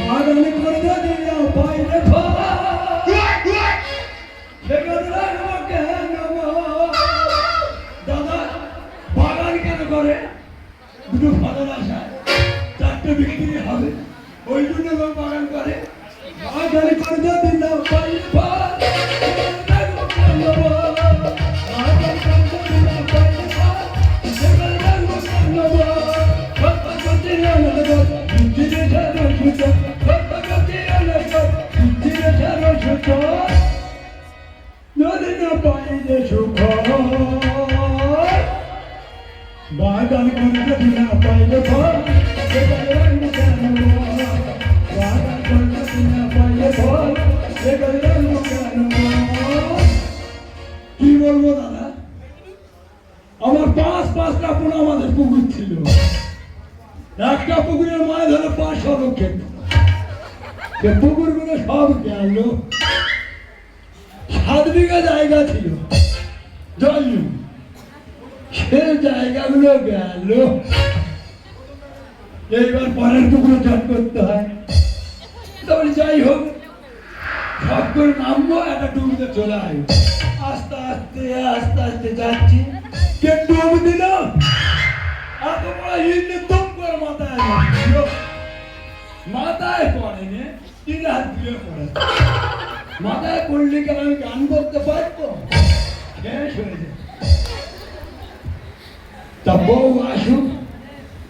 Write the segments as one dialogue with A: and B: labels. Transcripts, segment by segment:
A: মাদানি করে দিলা পাইলে দাদা বাগান কেন করে? দুটো ফলন আসায় চারটে বিক্রি হবে, ওই জন্য লোক বাগান করে। মাদানি করে দিলা পাইলে বাগান করতে দিনা পাইলে ফল, বাগান করতে দিনা পাইলে ফল, কি বলবো দাদা, আমার পাঁচটা পুরো আমাদের পুকুর ছিল। একটা পুকুরের মাছ ধরে 500 লক্ষের, সে পুকুরগুলো সব গেল। 7 বিঘা জায়গা ছিল জল, সে জায়গাগুলো গেল। এইবার পরের পুকুরে জল করতে হয়। তাহলে যাই হোক, সব করে নামবো, একটা ডুবতে চলে আসবো। আস্তে আস্তে আস্তে আস্তে যাচ্ছি, কে ডুব দিল, এত বড় হিন্দি তুম করে মাথায় পড়েনি, 3 হাত দিয়ে পড়ে। মাথায় পড়লে কেন আমি গান করতে পারবো? শেষ হয়ে যায়। তা বউ আসুক,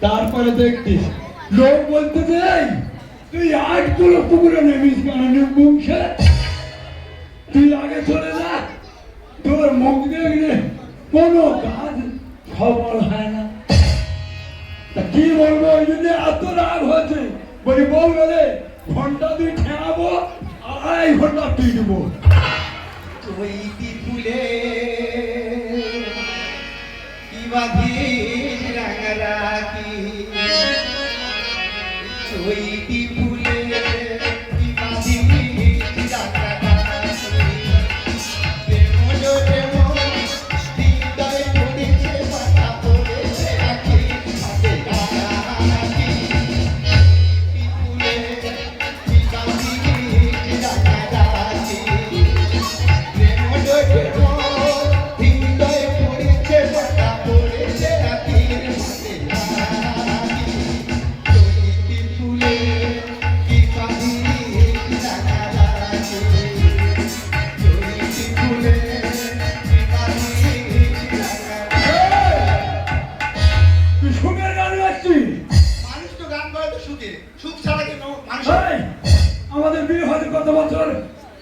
A: তারপরে দেখতিস লোক বলতে চাই, তুই 8 কিলো পুকুরে নেমিস কেন? বংশে তুই আগে চলে যা, তোর মুখ দেখলে কোনো কাজ খবর হয় না। তা কি বলবো, ওই জন্য এত রাগ হয়েছে। বলি বউ গেলে ঘন্টা 2 ঠেঙাবো, 2.5 ঘন্টা পিটবো।
B: চৈতি ফুলে কি বাঁধিস রাঙারাখি, চৈতি ফুলে কি বাঁধিস রাঙারাখি, প্রেম প্রেম হৃদয় পড়েছে, পাতা পড়েছে রাখি, হাতে রাখি, ফুলে কি বাঁধিস রাঙারাখি, প্রেম প্রেম হৃদয় পড়েছে, পাতা পড়েছে রাখি, হাতে রাখি, চৈতি ফুলে কি বাঁধিস রাঙারাখি, চৈতি ফুলে কি বাঁধিস রাঙারাখি।
A: তুই সুখের গান গাচ্ছিস?
B: মানুষ তো গান করে তো সুখে, সুখ ছাড়া কি মানুষ?
A: এই, আমাদের বিয়ে হয়েছে কত বছর?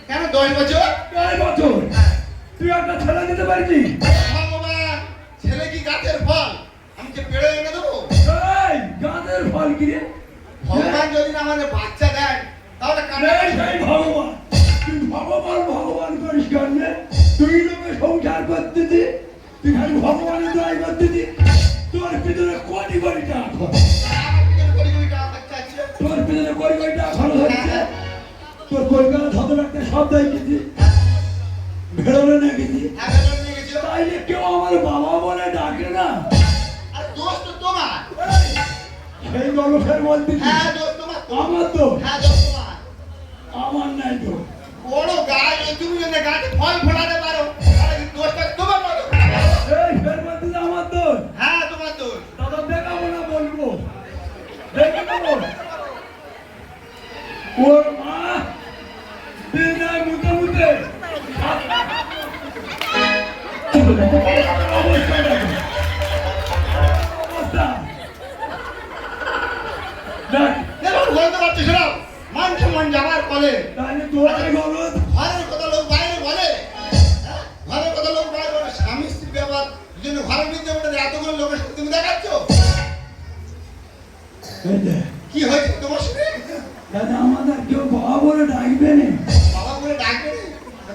B: কেন 10 বছর?
A: 10 বছর। তুই একটা ছেলে দিতে পারবি?
B: ভগবান, ছেলে কি গাছের ফল? আমি যে পেড়ে এনে দেবো?
A: এই গাছের ফল কি রে?
B: ভগবান যদি না আমাদের বাচ্চা দেয় তাহলে কানে
A: এই সেই ভগবান, তুই ভগবান ভগবান করিস কেন? তুই লোকে সংসার করতেছি, তুই খালি ভগবানের দোয়াই করতেছি। তোর পিছনে কোটি কোটি টাকা খরচ,
B: আমার পিছনে কোটি কোটি টাকা খরচা আছে।
A: তোর পিছনে কোটি কোটি টাকা খরচ হচ্ছে। তোর কলকাতা ধদের একটা শব্দ গেছি, ভেড়লে নেগেছি,
B: বেলুন নিয়ে গেছিল।
A: তাইলে কেউ আমার বাবা বলে ডাকে না।
B: আরে দোষ তো তোমার।
A: সেই গল্পের বলতেছি,
B: হ্যাঁ দোষ তোমার।
A: আমার তো,
B: হ্যাঁ দোষ তোমার।
A: আমার নাই তো।
B: বড় গাছ, তুমি যদি গাছে ফল ফলাতে পারো তাহলে দোষটা তোমার বলো।
A: এই ফের বলতেছি আমার দোষ।
B: হ্যাঁ তোমার দোষ।
A: দাদা দেখাবো না, বলবো দেখে নেবো। ওর মা দিনায় মুতে মুতে অবস্থা দেখো, অবস্থা দেখ।
B: এবার বলতে পারছিস না, মান সম্মান যাবার ফলে
A: তাহলে তোরাই গলত।
B: ঘরের কথা লোক বাইরে বলে, হ্যাঁ? ঘরের কথা লোক বাইরে বলে, স্বামী স্ত্রী ব্যাপার জন্য ঘরের মধ্যে ওটা এতগুলো লোকের সাথে তুমি দেখাচ্ছ।
A: এই যে,
B: কি হয়েছে তোমার সাথে?
A: দাদা আমাদের কেউ বাবা বলে ডাকবে না।
B: বাবা বলে ডাকবে না?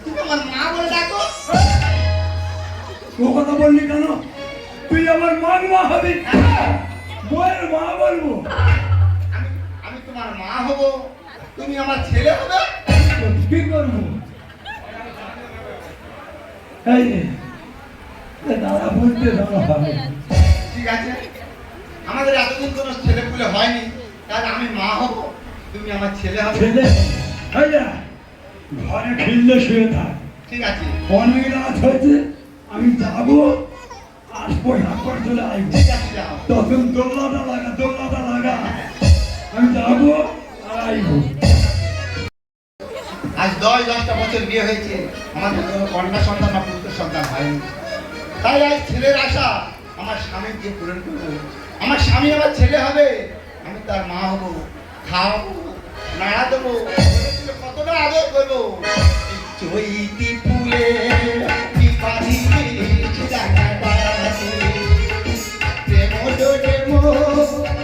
B: তুমি আমার মা বলে ডাকো।
A: ও কথা বললি কেন? তুই আমার মা হবি, বইয়ের মা বলবো।
B: আমি আমি তোমার মা হব, তুমি আমার ছেলে হবে।
A: কি করবো? এই যে, দাদা বলতে হবে।
B: ঠিক আছে, আমাদের এতদিন কোনো ছেলে পুলে হয়নি, তাহলে আমি মা হব, তুমি আমার ছেলে হবে।
A: ছেলে এই যা, ঘরে খেললে শুয়ে থাক।
B: ঠিক আছে
A: অনেক রাত হয়েছে, আমি যাবো, আসবো, হাত করে চলে আসবো।
B: ঠিক আছে যাও।
A: তখন দোল্লাটা লাগা, আমি যাবো আর আসবো।
B: আজ 10-10টা বছর বিয়ে হয়েছে, আমাদের কোনো কন্যা সন্তান বা পুত্র সন্তান হয়নি। তাই আজ ছেলের আশা আমার স্বামীর দিয়ে পূরণ করবো। আমার স্বামী আমার ছেলে হবে, আমি তার মা হবো, খাওয়াবো, নাড়া দেবো, কতটা আদর করবো। চৈতি ফুলে প্রেম ডোরে মো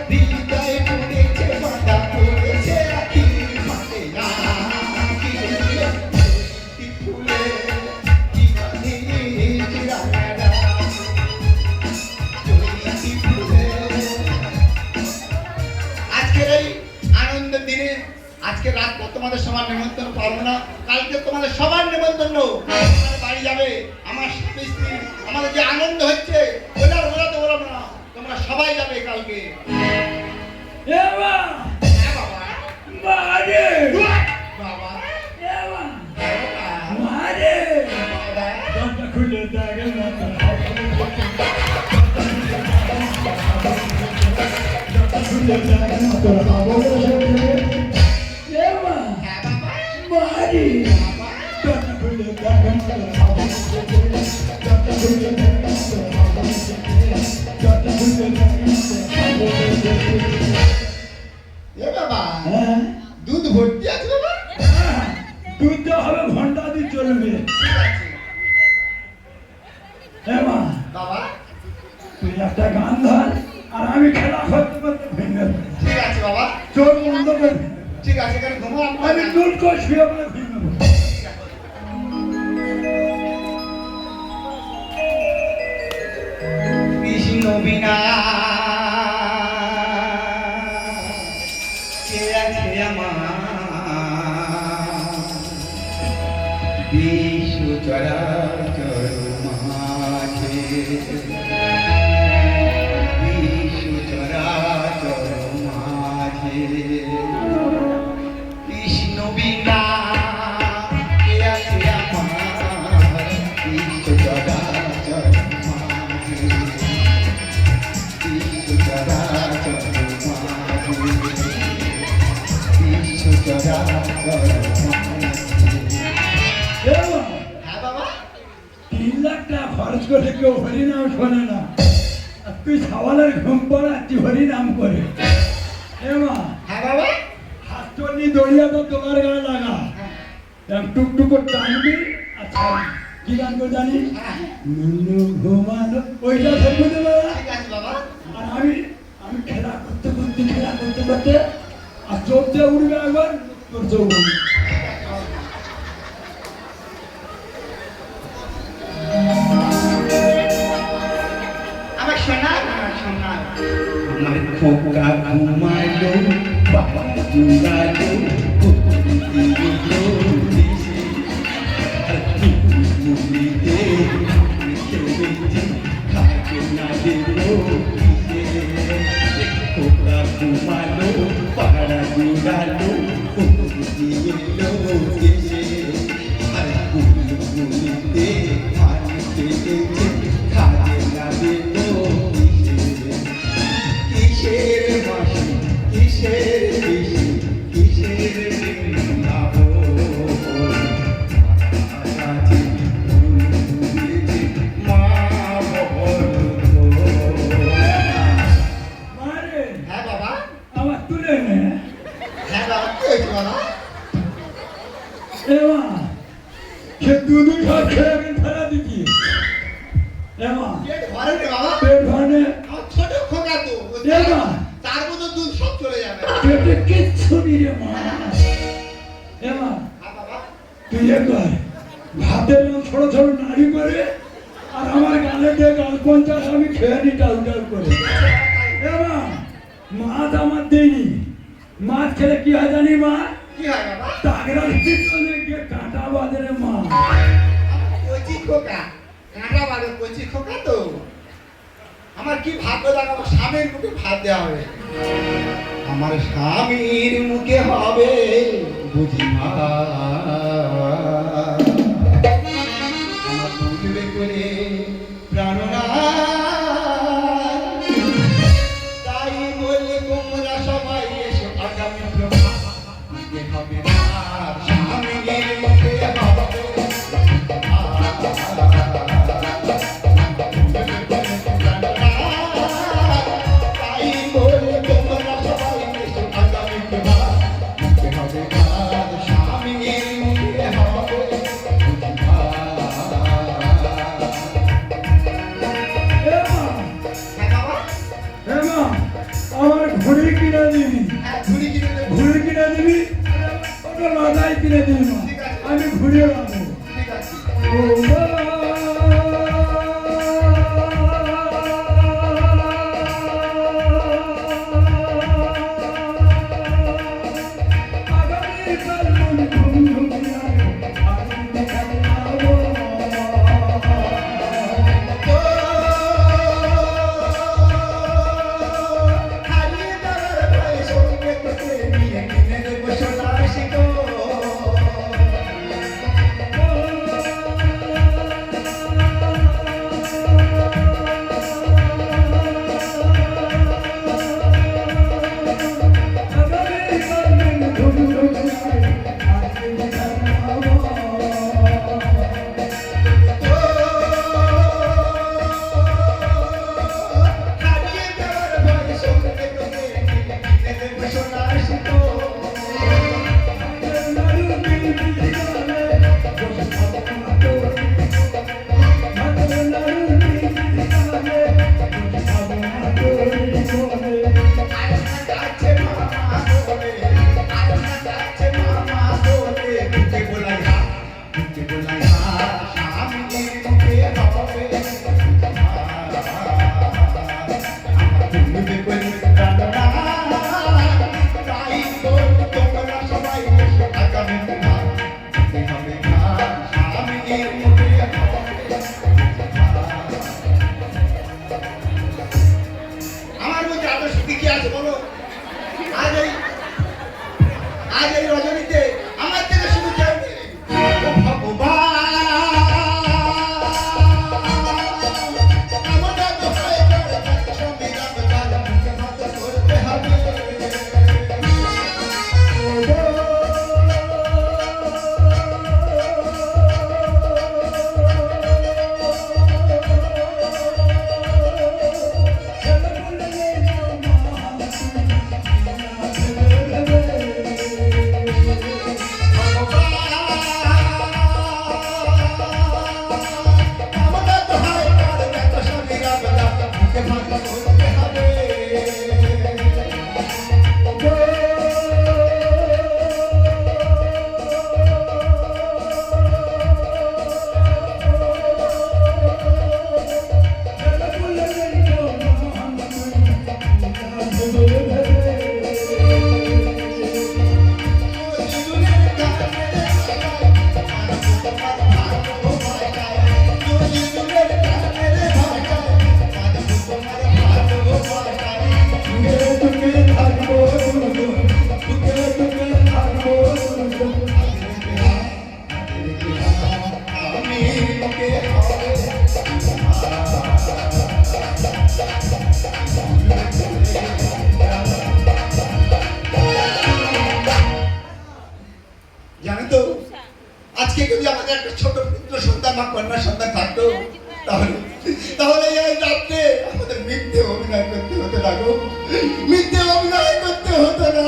B: হৃদয় পুড়েছে, বাঁধা পড়েছে রাখি মাঠে না। আজকের এই আনন্দের দিনে, আজকে রাত তোমাদের সবার নিমন্ত্রণ পাবো না, কালকে তোমাদের সবার নিমন্ত্রণ আমার বাড়ি যাবে। আমার স্বামী স্ত্রী আমাদের যে আনন্দ হচ্ছে ওটা ওরা তো বলবো না, তোমরা সবাই যাবে কালকে।
A: এ মা,
B: হ্যাঁ বাবা,
A: মা রে,
B: বাবা,
A: এ মা,
B: বাবা,
A: মা রে,
B: বাবা।
A: দরজা খুলে দেখে না তো। খুলে দেখে না তো, আবহাওয়া এসেছে। এ মা,
B: হ্যাঁ বাবা,
A: মা রে,
B: বাবা।
A: দরজা খুলে দেখে না তো, আবহাওয়া এসেছে। দরজা খুলে দেখে না তো, আবহাওয়া এসেছে। দরজা খুলে দেখে না তো, আবহাওয়া এসেছে।
B: এ বাবা,
A: হ্যাঁ,
B: দুধ ভর্তি আছে বাবা।
A: দুধ দেওয়া হবে, ঘন্টা দিয়ে চলবে।
B: ঠিক আছে
A: হ্যাঁ মা,
B: বাবা,
A: তুই একটা গান ধর, আর আমি খেলা করতে করতে ভেঙে দেবো।
B: ঠিক আছে বাবা,
A: চোখ বন্ধ করে দে।
B: ঠিক আছে এখানে ঘুমো।
A: আমি দুধ করে শুয়ে পড়ে ভেঙে দেবো।
B: কৃষ্ণ বিনা কে আছে আমার, বিশ্ব চরাচর মাঝে, বিশ্ব চরাচর মাঝে কৃষ্ণ বিনা কে আছে আমার, বিশ্ব চরাচর মাঝে, বিশ্ব চরাচর মাঝে, বিশ্ব চরাচর মাঝে।
A: এ মা,
B: হ্যাঁ বাবা,
A: 3 লাখ টাকা খরচ করে কেউ হরিনাম শোনে না, আর তুই সওয়ালের ঘুম পড়াচ্ছি হরিনাম করে। এ মা,
B: হ্যাঁ বাবা,
A: হাত চলনি দড়িয়াটা তোমার গায়ে লাগা, টুকটুক করে টানবি আর ছাড়বি। কি গান করে জানিস?
B: হ্যাঁ,
A: নুনু ঘুমানো, ওইটা ধরবো তো বাবা।
B: ঠিক আছে বাবা।
A: আর আমি খেলা করতে করতে আর চোখ দিয়ে উঠবে একবার, তোর চোখ উঠবে।
B: আমার সোনা, আমার সোনা, আমার খোকা ঘুমালো, বাবা জুড়ালো, দিলো দিশে, আর মুড়িতে খেলেছি, খাকে না দিলো দিশে। খোকা ঘুমালো, পাড়া জুড়ালো, দিলো দিশে, আর মুড়িতে খাকে খেলেছি, খাকে না দিলো দিশে। কিসের মাসি, কিসের পিসি, কিসের বৃন্দাবন, কাছে ভুলেছে মা বলতো।
A: মারে,
B: হ্যাঁ বাবা,
A: আমার তুলে নে।
B: হ্যাঁ বাবা, কি হয়েছে বাবা?
A: এ মা, সে দুধ সব খেয়ে আমি ফেলা দিচ্ছি। এ মা,
B: পেট ভরে রে বাবা,
A: পেট ভরে,
B: আমার ছোট খোকা তো,
A: এ মা,
B: তার মতো দুধ সব চলে যাবে।
A: পেটে কিচ্ছু নেই রে মা। এ মা,
B: হ্যাঁ বাবা,
A: তুই একবার ভাতের ছোট ছোট নাড়ি করে, আর আমার গালে দিয়ে গাল পঞ্চাশ আমি খেয়ে নি ডাল ডাল করে। এ মা, মাছ আমার দেয়নি, মাছ খেলে কি হয় জানি মা?
B: কি হয় বাবা?
A: তাগড়ার পিছনে গিয়ে কাঁটা বাঁধে রে মা।
B: কচি খোকা, কাঁটা বাঁধে কচি খোকা তো। আমার কি ভাগ্য দেখাবো, স্বামীর মুখে ভাত দেওয়া হবে। আমার স্বামীর মুখে হবে বুঝি মা আমার বুঝবে করে প্রাণনাথ তাই বলে তোমরা সবাই এসো আগামী প্রভাতে হবে আর স্বামীর মুখে হবে
A: আমার ঘুড়ি কিনে দিবি, ঘুড়ি কিনে দিবি, ওটা মাথায় কিনে দিবি মা, আমি ঘুরিয়ে রাখবো।
B: ঠিক আছে।
A: ও মা। আগামীকাল মন ঘুম ঘুমিয়ে আমি খাবো।
B: আমার মধ্যে আদর্শ কি আছে বলো? আজ এই রজনীতে আমার থেকে শুধু কেউ নেই। ও ভগবান, আমরা তো হয়ে গেলে সংবিধান কাল মুখে মত করতে হবে। জানো তো আজকে যদি আমাদের একটা ছোট পুত্র সন্তান বা কন্যা সন্তান থাকতো তাহলে এই রাত্রে আমাদের মিথ্যে অভিনয় করতে হতো না গো, মিথ্যে অভিনয় করতে হতো না।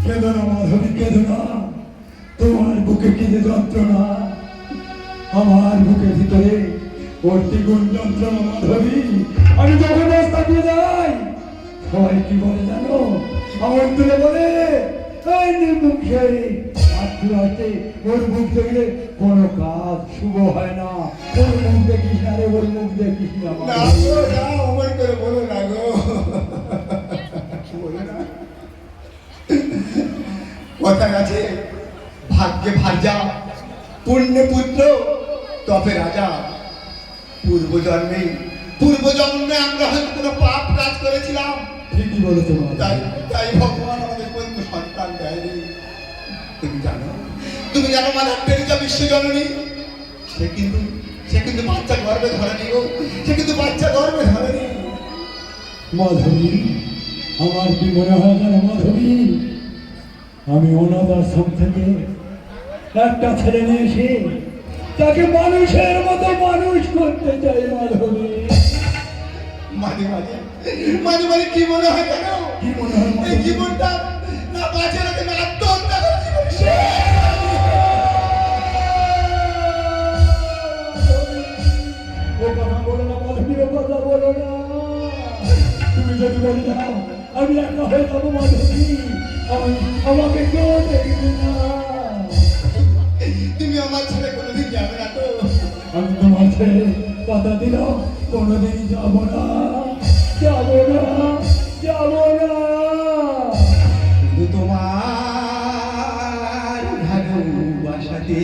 A: কেঁদো না মাধবী, কেঁদো না, তোমার বুকে কি যে যন্ত্রণা, আমার বুকের ভিতরে ওর দ্বিগুণ যন্ত্রণা মাধবী। আমি যখন রাস্তায় যাই সবাই কি বলে জানো, আমার তুলে বলে ওর মুখ দেখলে কোনো কাজ শুভ হয় না, ওর মুখ দেখিস না রে, ওর মুখ দেখিস না।
B: অমর করে বলো না গো, কথা আছে ভাগ্যে ভাজা পুণ্যে পুত্র তবে রাজা। পূর্বজন্মে আমরা হয়তো কোনো পাপ কাজ করেছিলাম,
A: ঠিকই বলেছো
B: তাই
A: মাধবী।
B: তাই ভগবান আমাদের পর্যন্ত সন্তান দেয়নি। তুমি জানো মাদার টেরিজা বিশ্বজননী, সে কিন্তু বাচ্চা গর্ভে ধরেনি গো, সে কিন্তু বাচ্চা গর্ভে ধরেনি।
A: মাধবী, আমার কি মনে হয় জানো মাধবী, আমি অনাথ আশ্রম থেকে একটা ছেলে নিয়ে এসে তাকে মানুষের মতো মানুষ করতে চাই মাধবী।
B: মাঝে মাঝে মাঝে মাঝে কি মনে হয় জানো,
A: কি মনে হয়
B: এই
A: মাধবী?
B: জীবনটা না বাঁচে রাখে না আত্মহত্যা করে জীবন শেষ।
A: ও কথা বলো না মাধবী, ও কথা বলো না। তুমি যদি বলে দাও আমি একা হয়ে যাবো মাধবী, আমাকে কেউ দেখবে না।
B: তুমি আমার ছেলে কোনোদিন যাবে না তো?
A: আমি তোমার ছেলে কথা দিলাম, কোনোদিন যাবো না, যাবো না, যাবো না।
B: শুধু তোমার ভালোবাসাতে